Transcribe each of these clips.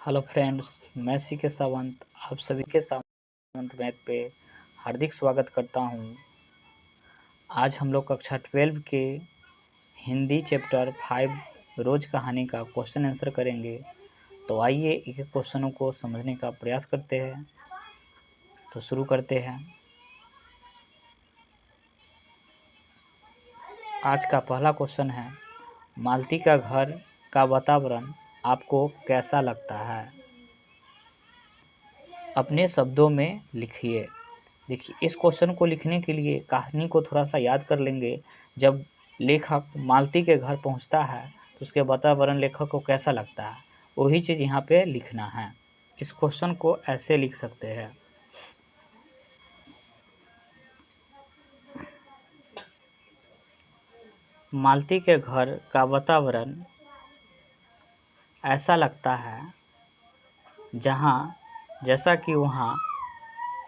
Hello friends, मैं C K Sawant आप सभी के सावंत मैथ पे हार्दिक स्वागत करता हूँ। आज हम लोग कक्षा 12 के हिंदी चैप्टर 5 रोज कहानी का क्वेश्चन आंसर करेंगे। तो आइए एक एक क्वेश्चनों को समझने का प्रयास करते हैं। तो शुरू करते हैं। आज का पहला क्वेश्चन है, मालती का घर का वातावरण आपको कैसा लगता है? अपने शब्दों में लिखिए। देखिए, इस क्वेश्चन को लिखने के लिए कहानी को थोड़ा सा याद कर लेंगे। जब लेखक मालती के घर पहुंचता है तो उसके वातावरण लेखक को कैसा लगता है, वही चीज़ यहाँ पे लिखना है। इस क्वेश्चन को ऐसे लिख सकते हैं, मालती के घर का वातावरण ऐसा लगता है जैसा कि वहाँ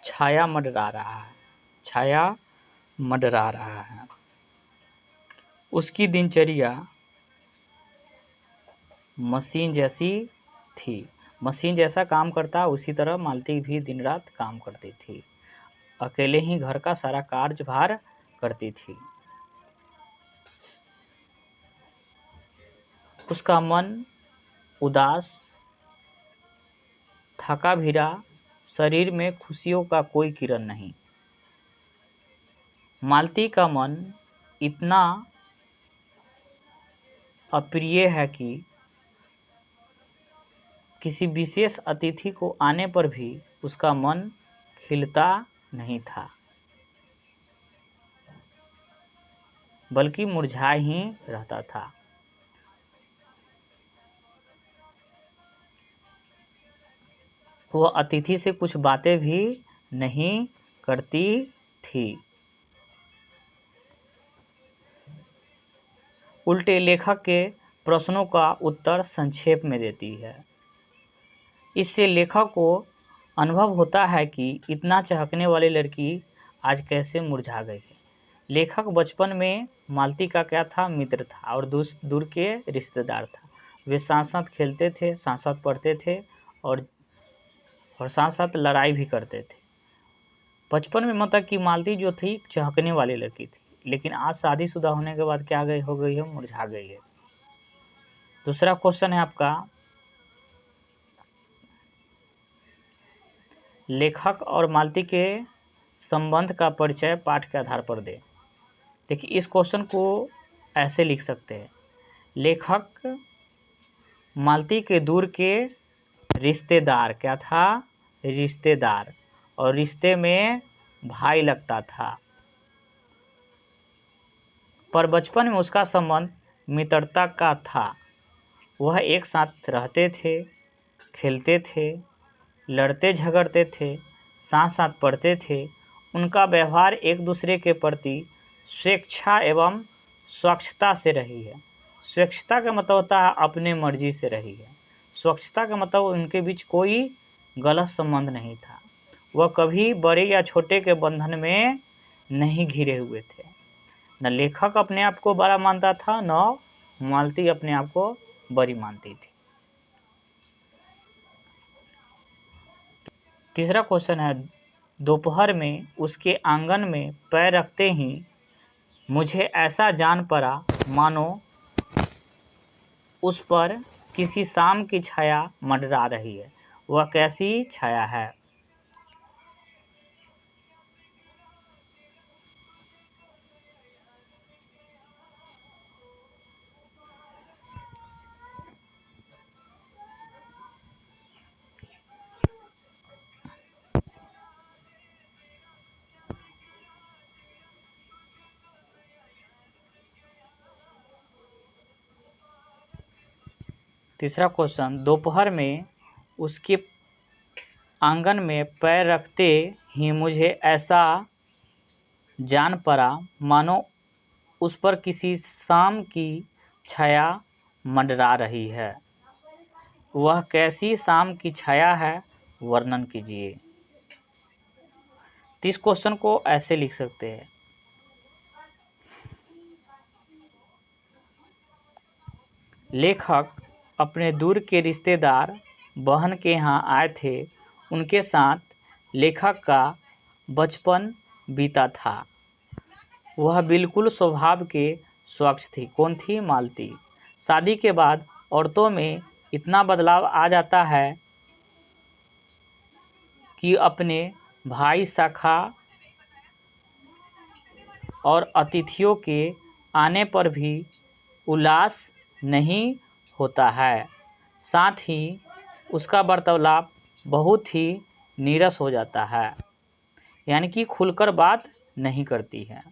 छाया मंडरा रहा है। उसकी दिनचर्या मशीन जैसी थी। मशीन जैसा काम करता उसी तरह मालती भी दिन रात काम करती थी। अकेले ही घर का सारा कार्यभार करती थी। उसका मन उदास, थका भिरा, शरीर में खुशियों का कोई किरण नहीं। मालती का मन इतना अप्रिय है कि किसी विशेष अतिथि को आने पर भी उसका मन खिलता नहीं था, बल्कि मुरझा ही रहता था। वह अतिथि से कुछ बातें भी नहीं करती थी। उल्टे लेखक के प्रश्नों का उत्तर संक्षेप में देती है। इससे लेखक को अनुभव होता है कि इतना चहकने वाली लड़की आज कैसे मुरझा गई है। लेखक बचपन में मालती का क्या था, मित्र था और दूर के रिश्तेदार था। वे साथ साथ खेलते थे, साथ साथ पढ़ते थे और साथ साथ लड़ाई भी करते थे। बचपन में मतलब कि मालती जो थी चहकने वाली लड़की थी, लेकिन आज शादीशुदा होने के बाद क्या हो गई है, मुरझा गई है। दूसरा क्वेश्चन है आपका, लेखक और मालती के संबंध का परिचय पाठ के आधार पर दे। देखिए, इस क्वेश्चन को ऐसे लिख सकते हैं, लेखक मालती के दूर के रिश्तेदार क्या था, रिश्तेदार, और रिश्ते में भाई लगता था, पर बचपन में उसका संबंध मित्रता का था। वह एक साथ रहते थे, खेलते थे, लड़ते झगड़ते थे, साथ साथ पढ़ते थे। उनका व्यवहार एक दूसरे के प्रति स्वेच्छा एवं स्वच्छता से रही है। स्वेच्छता का मतलब होता है अपने मर्जी से रही है। स्वच्छता का मतलब उनके बीच कोई गलत संबंध नहीं था। वह कभी बड़े या छोटे के बंधन में नहीं घिरे हुए थे। न लेखक अपने आप को बड़ा मानता था, न मालती अपने आप को बड़ी मानती थी। तीसरा क्वेश्चन है, दोपहर में उसके आंगन में पैर रखते ही मुझे ऐसा जान पड़ा मानो उस पर किसी शाम की छाया मंडरा रही है। वह कैसी छाया है? तीसरा क्वेश्चन, दोपहर में उसके आंगन में पैर रखते ही मुझे ऐसा जान पड़ा मानो उस पर किसी शाम की छाया मंडरा रही है। वह कैसी शाम की छाया है, वर्णन कीजिए। इस क्वेश्चन को ऐसे लिख सकते हैं, लेखक अपने दूर के रिश्तेदार बहन के यहाँ आए थे। उनके साथ लेखक का बचपन बीता था। वह बिल्कुल स्वभाव के स्वच्छ थी। कौन थी? मालती। शादी के बाद औरतों में इतना बदलाव आ जाता है कि अपने भाई, सखा और अतिथियों के आने पर भी उल्लास नहीं होता है। साथ ही उसका बर्ताव बहुत ही नीरस हो जाता है, यानी कि खुलकर बात नहीं करती है।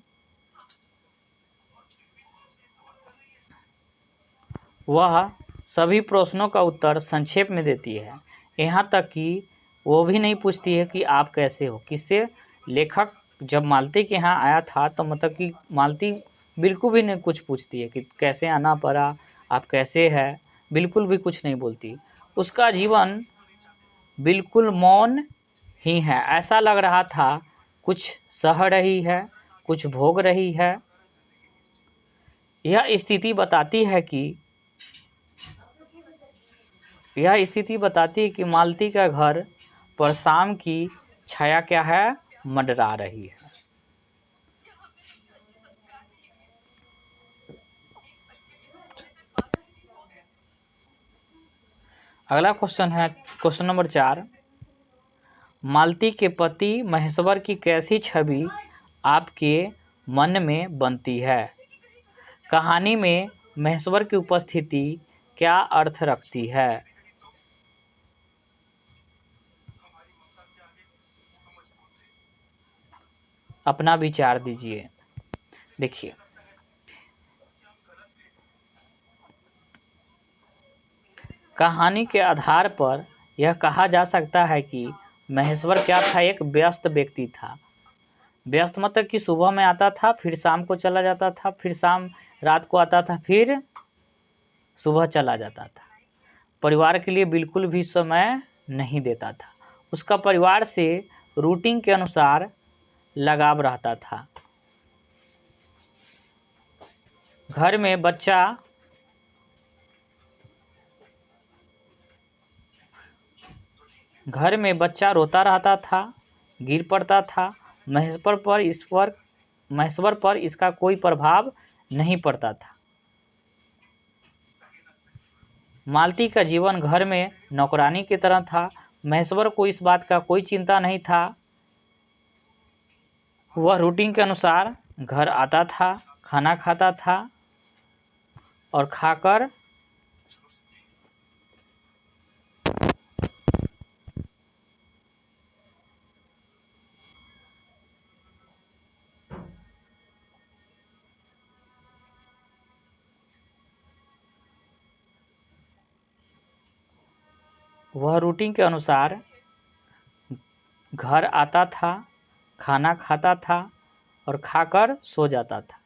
वह सभी प्रश्नों का उत्तर संक्षेप में देती है, यहाँ तक कि वो भी नहीं पूछती है कि आप कैसे हो। किससे? लेखक जब मालती के यहाँ आया था तो मतलब कि मालती बिल्कुल भी नहीं कुछ पूछती है कि कैसे आना पड़ा, आप कैसे हैं, बिल्कुल भी कुछ नहीं बोलती। उसका जीवन बिल्कुल मौन ही है। ऐसा लग रहा था कुछ सह रही है, कुछ भोग रही है। यह स्थिति बताती है कि मालती का घर पर शाम की छाया क्या है? मंडरा रही है। अगला क्वेश्चन है क्वेश्चन नंबर 4। मालती के पति महेश्वर की कैसी छवि आपके मन में बनती है? कहानी में महेश्वर की उपस्थिति क्या अर्थ रखती है? अपना विचार दीजिए। देखिए, कहानी के आधार पर यह कहा जा सकता है कि महेश्वर क्या था? एक व्यस्त व्यक्ति था। व्यस्त मतलब कि सुबह में आता था, फिर शाम को चला जाता था, फिर रात को आता था, फिर सुबह चला जाता था। परिवार के लिए बिल्कुल भी समय नहीं देता था। उसका परिवार से रूटीन के अनुसार लगाव रहता था। घर में बच्चा रोता रहता था, गिर पड़ता था। महेश्वर पर इसका कोई प्रभाव नहीं पड़ता था। मालती का जीवन घर में नौकरानी की तरह था। महेश्वर को इस बात का कोई चिंता नहीं था। वह रूटीन के अनुसार घर आता था, खाना खाता था और खाकर घर आता था, खाना खाता था और खाकर सो जाता था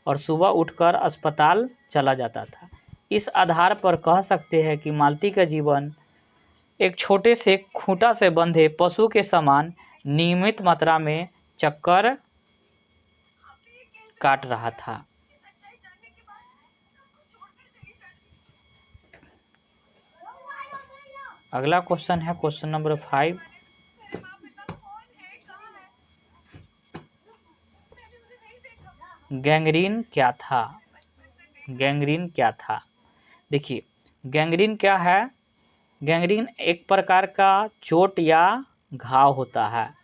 और सुबह उठकर अस्पताल चला जाता था। इस आधार पर कह सकते हैं कि मालती का जीवन एक छोटे से खूंटा से बंधे पशु के समान नियमित मात्रा में चक्कर काट रहा था। अगला क्वेश्चन है क्वेश्चन नंबर 5। गैंग्रीन क्या था? गैंग्रीन क्या था? देखिए, गैंग्रीन क्या है? गैंग्रीन एक प्रकार का चोट या घाव होता है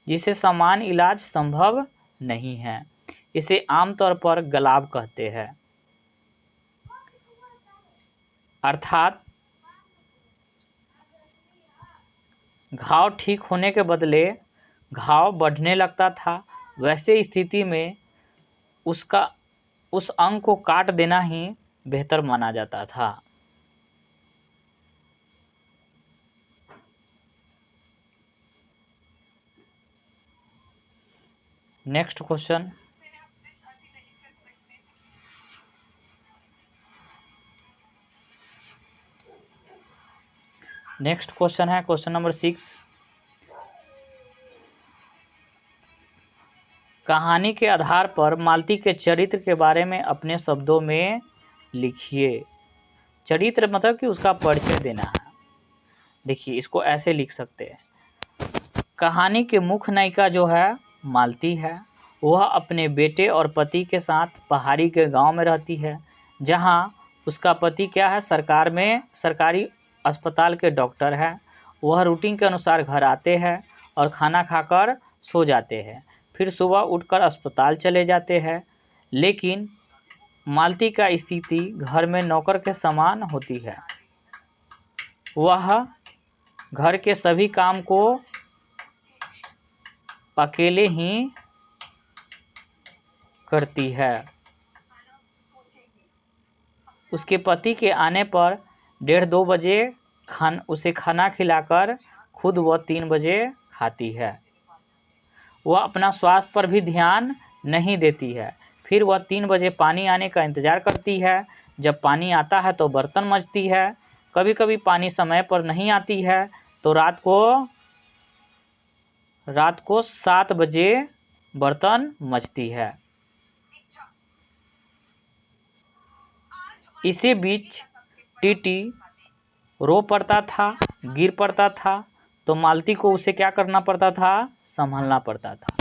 जिसे सामान्य इलाज संभव नहीं है। इसे आमतौर पर गलाव कहते हैं, अर्थात घाव ठीक होने के बदले घाव बढ़ने लगता था। वैसे स्थिति में उस अंग को काट देना ही बेहतर माना जाता था। Next question. नेक्स्ट क्वेश्चन है क्वेश्चन नंबर 6। कहानी के आधार पर मालती के चरित्र के बारे में अपने शब्दों में लिखिए। चरित्र मतलब कि उसका परिचय देना है। देखिए इसको ऐसे लिख सकते हैं, कहानी के मुख्य नायिका जो है मालती है, वह अपने बेटे और पति के साथ पहाड़ी के गांव में रहती है, जहां उसका पति क्या है, सरकारी अस्पताल के डॉक्टर है। वह रूटीन के अनुसार घर आते हैं और खाना खाकर सो जाते हैं, फिर सुबह उठकर अस्पताल चले जाते हैं। लेकिन मालती का स्थिति घर में नौकर के समान होती है। वह घर के सभी काम को अकेले ही करती है। उसके पति के आने पर 1:30-2 बजे उसे खाना खिलाकर खुद वह 3 बजे खाती है। वह अपना स्वास्थ्य पर भी ध्यान नहीं देती है। फिर वह 3 बजे पानी आने का इंतज़ार करती है। जब पानी आता है तो बर्तन मांजती है। कभी कभी पानी समय पर नहीं आती है तो रात को 7 बजे बर्तन मांजती है। इसी बीच टीटी रो पड़ता था, गिर पड़ता था, तो मालती को उसे क्या करना पड़ता था, संभालना पड़ता था।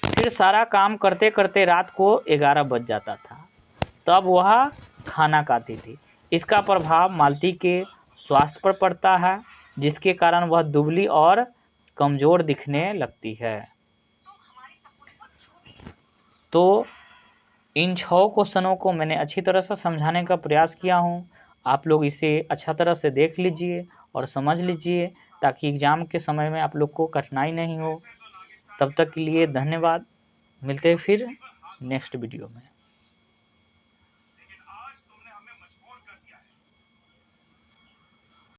फिर सारा काम करते करते रात को 11 बज जाता था, तब वह खाना खाती थी। इसका प्रभाव मालती के स्वास्थ्य पर पड़ता है, जिसके कारण वह दुबली और कमज़ोर दिखने लगती है। तो इन 6 क्वेश्चनों को मैंने अच्छी तरह से समझाने का प्रयास किया हूँ। आप लोग इसे अच्छा तरह से देख लीजिए और समझ लीजिए, ताकि एग्ज़ाम के समय में आप लोग को कठिनाई नहीं हो। तब तक के लिए धन्यवाद। मिलते हैं फिर नेक्स्ट वीडियो में।